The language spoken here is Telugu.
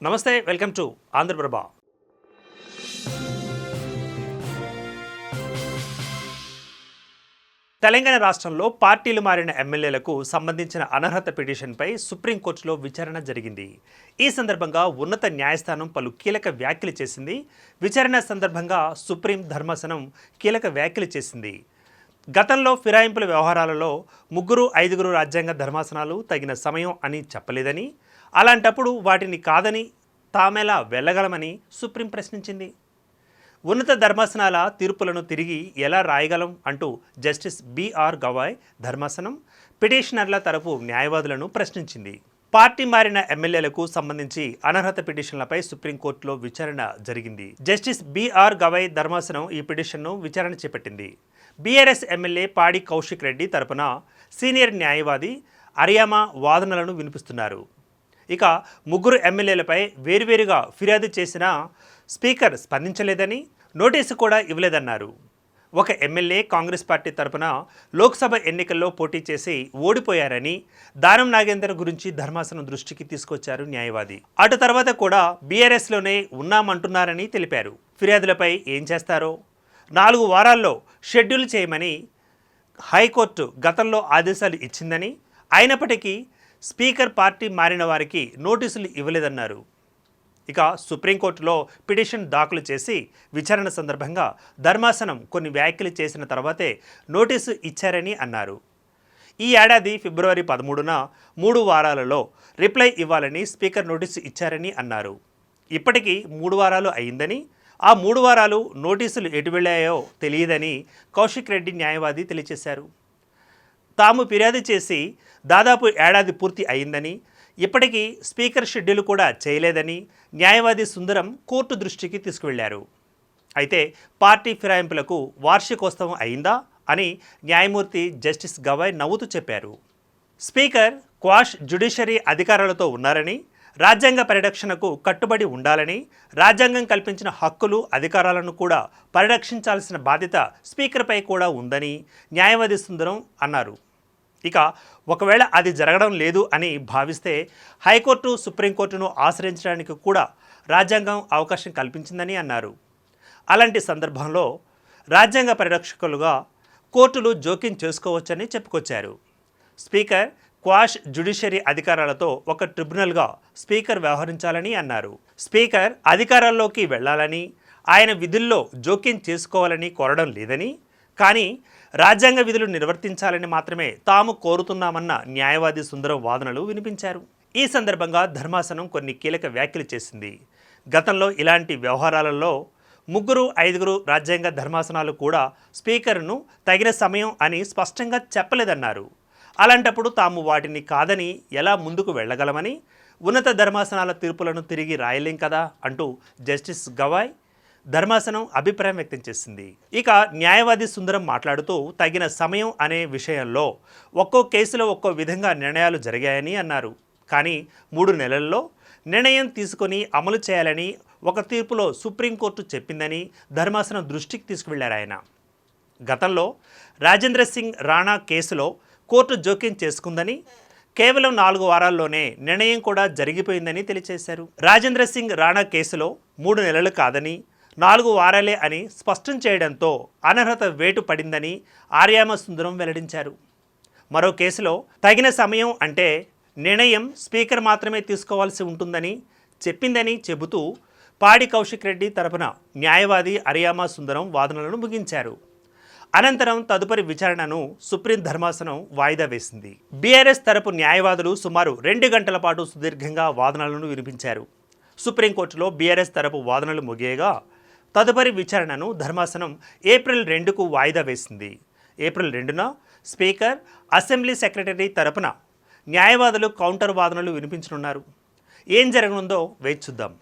నమస్తే, వెల్కమ్ టు ఆంధ్రప్రభ. తెలంగాణ రాష్ట్రంలో పార్టీలు మారిన ఎమ్మెల్యేలకు సంబంధించిన అనర్హత పిటిషన్పై సుప్రీంకోర్టులో విచారణ జరిగింది. ఈ సందర్భంగా ఉన్నత న్యాయస్థానం పలు కీలక వ్యాఖ్యలు చేసింది. విచారణ సందర్భంగా సుప్రీం ధర్మాసనం కీలక వ్యాఖ్యలు చేసింది. గతంలో ఫిరాయింపుల వ్యవహారాలలో 3-5 రాజ్యాంగ ధర్మాసనాలు తగిన సమయం అని చెప్పలేదని, అలాంటప్పుడు వాటిని కాదని తామెలా వెళ్ళగలమని సుప్రీం ప్రశ్నించింది. ఉన్నత ధర్మాసనాల తీర్పులను తిరిగి ఎలా రాయగలం అంటూ జస్టిస్ బిఆర్ గవాయ్ ధర్మాసనం పిటిషనర్ల తరపు న్యాయవాదులను ప్రశ్నించింది. పార్టీ మారిన ఎమ్మెల్యేలకు సంబంధించి అనర్హత పిటిషన్లపై సుప్రీంకోర్టులో విచారణ జరిగింది. జస్టిస్ బిఆర్ గవాయ్ ధర్మాసనం ఈ పిటిషన్ను విచారణ చేపట్టింది. బీఆర్ఎస్ ఎమ్మెల్యే పాడి కౌశిక్ రెడ్డి తరపున సీనియర్ న్యాయవాది అరియామా వాదనలను వినిపిస్తున్నారు. ఇక 3 ఎమ్మెల్యేలపై వేర్వేరుగా ఫిర్యాదు చేసినా స్పీకర్ స్పందించలేదని, నోటీసు కూడా ఇవ్వలేదన్నారు. ఒక ఎమ్మెల్యే కాంగ్రెస్ పార్టీ తరపున లోక్సభ ఎన్నికల్లో పోటీ చేసి ఓడిపోయారని దానం నాగేందర్ గురించి ధర్మాసనం దృష్టికి తీసుకొచ్చారు న్యాయవాది. అటు తర్వాత కూడా బీఆర్ఎస్లోనే ఉన్నామంటున్నారని తెలిపారు. ఫిర్యాదులపై ఏం చేస్తారో 4 వారాల్లో షెడ్యూల్ చేయమని హైకోర్టు గతంలో ఆదేశాలు ఇచ్చిందని, అయినప్పటికీ స్పీకర్ పార్టీ మారిన వారికి నోటీసులు ఇవ్వలేదన్నారు. ఇక సుప్రీంకోర్టులో పిటిషన్ దాఖలు చేసి విచారణ సందర్భంగా ధర్మాసనం కొన్ని వ్యాఖ్యలు చేసిన తర్వాతే నోటీసు ఇచ్చారని అన్నారు. ఈ ఏడాది ఫిబ్రవరి 13న 3 వారాలలో రిప్లై ఇవ్వాలని స్పీకర్ నోటీసు ఇచ్చారని అన్నారు. ఇప్పటికీ 3 వారాలు అయిందని, ఆ 3 వారాలు నోటీసులు ఎటు వెళ్ళాయో తెలియదని కౌశిక్ రెడ్డి న్యాయవాది తెలియజేశారు. తాము ఫిర్యాదు చేసి దాదాపు ఏడాది పూర్తి అయిందని, ఇప్పటికీ స్పీకర్ షెడ్యూల్ కూడా చేయలేదని న్యాయవాది సుందరం కోర్టు దృష్టికి తీసుకువెళ్లారు. అయితే పార్టీ ఫిరాయింపులకు వార్షికోత్సవం అయిందా అని న్యాయమూర్తి జస్టిస్ గవాయ్ నవ్వుతూ చెప్పారు. స్పీకర్ క్వాష్ జ్యుడిషియరీ అధికారాలతో ఉన్నారని, రాజ్యాంగ పరిరక్షణకు కట్టుబడి ఉండాలని, రాజ్యాంగం కల్పించిన హక్కులు అధికారాలను కూడా పరిరక్షించాల్సిన బాధ్యత స్పీకర్పై కూడా ఉందని న్యాయవాది సుందరం అన్నారు. ఇక ఒకవేళ అది జరగడం లేదు అని భావిస్తే హైకోర్టు, సుప్రీంకోర్టును ఆశ్రయించడానికి కూడా రాజ్యాంగం అవకాశం కల్పించిందని అన్నారు. అలాంటి సందర్భంలో రాజ్యాంగ పరిరక్షకులుగా కోర్టులు జోక్యం చేసుకోవచ్చని చెప్పుకొచ్చారు. స్పీకర్ క్వాష్ జ్యుడిషియరీ అధికారాలతో ఒక ట్రిబ్యునల్గా స్పీకర్ వ్యవహరించాలని అన్నారు. స్పీకర్ అధికారాల్లోకి వెళ్లాలని, ఆయన విధుల్లో జోక్యం చేసుకోవాలని కోరడం లేదని, కానీ రాజ్యాంగ విధులు నిర్వర్తించాలని మాత్రమే తాము కోరుతున్నామన్న న్యాయవాది సుందరం వాదనలు వినిపించారు. ఈ సందర్భంగా ధర్మాసనం కొన్ని కీలక వ్యాఖ్యలు చేసింది. గతంలో ఇలాంటి వ్యవహారాలలో 3-5 రాజ్యాంగ ధర్మాసనాలు కూడా స్పీకర్ను తగిన సమయం అని స్పష్టంగా చెప్పలేదన్నారు. అలాంటప్పుడు తాము వాటిని కాదని ఎలా ముందుకు వెళ్ళగలమని, ఉన్నత ధర్మాసనాల తీర్పులను తిరిగి రాయలేం కదా అంటూ జస్టిస్ గవాయ్ ధర్మాసనం అభిప్రాయం వ్యక్తం చేసింది. ఇక న్యాయవాది సుందరం మాట్లాడుతూ తగిన సమయం అనే విషయంలో ఒక్కో కేసులో ఒక్కో విధంగా నిర్ణయాలు జరిగాయని అన్నారు. కానీ 3 నెలల్లో నిర్ణయం తీసుకొని అమలు చేయాలని ఒక తీర్పులో సుప్రీంకోర్టు చెప్పిందని ధర్మాసనం దృష్టికి తీసుకువెళ్లారు ఆయన. గతంలో రాజేంద్ర సింగ్ రాణా కేసులో కోర్టు జోక్యం చేసుకుందని, కేవలం 4 వారాల్లోనే నిర్ణయం కూడా జరిగిపోయిందని తెలియజేశారు. రాజేంద్ర సింగ్ రాణా కేసులో 3 నెలలు కాదని 4 వారాలే అని స్పష్టం చేయడంతో అనర్హత వేటు పడిందని ఆర్యామ సుందరం వెల్లడించారు. మరో కేసులో తగిన సమయం అంటే నిర్ణయం స్పీకర్ మాత్రమే తీసుకోవాల్సి ఉంటుందని చెప్పిందని చెబుతూ పాడి కౌశిక్ రెడ్డి తరపున న్యాయవాది అరియామా సుందరం వాదనలను ముగించారు. అనంతరం తదుపరి విచారణను సుప్రీం ధర్మాసనం వాయిదా వేసింది. బీఆర్ఎస్ తరపు న్యాయవాదులు సుమారు 2 గంటల పాటు సుదీర్ఘంగా వాదనలను వినిపించారు. సుప్రీంకోర్టులో బీఆర్ఎస్ తరపు వాదనలు ముగియగా తదుపరి విచారణను ధర్మాసనం ఏప్రిల్ 2కు వాయిదా వేసింది. ఏప్రిల్ 2న స్పీకర్, అసెంబ్లీ సెక్రటరీ తరపున న్యాయవాదులు కౌంటర్ వాదనలు వినిపించనున్నారు. ఏం జరగనుందో వేచి చూద్దాం.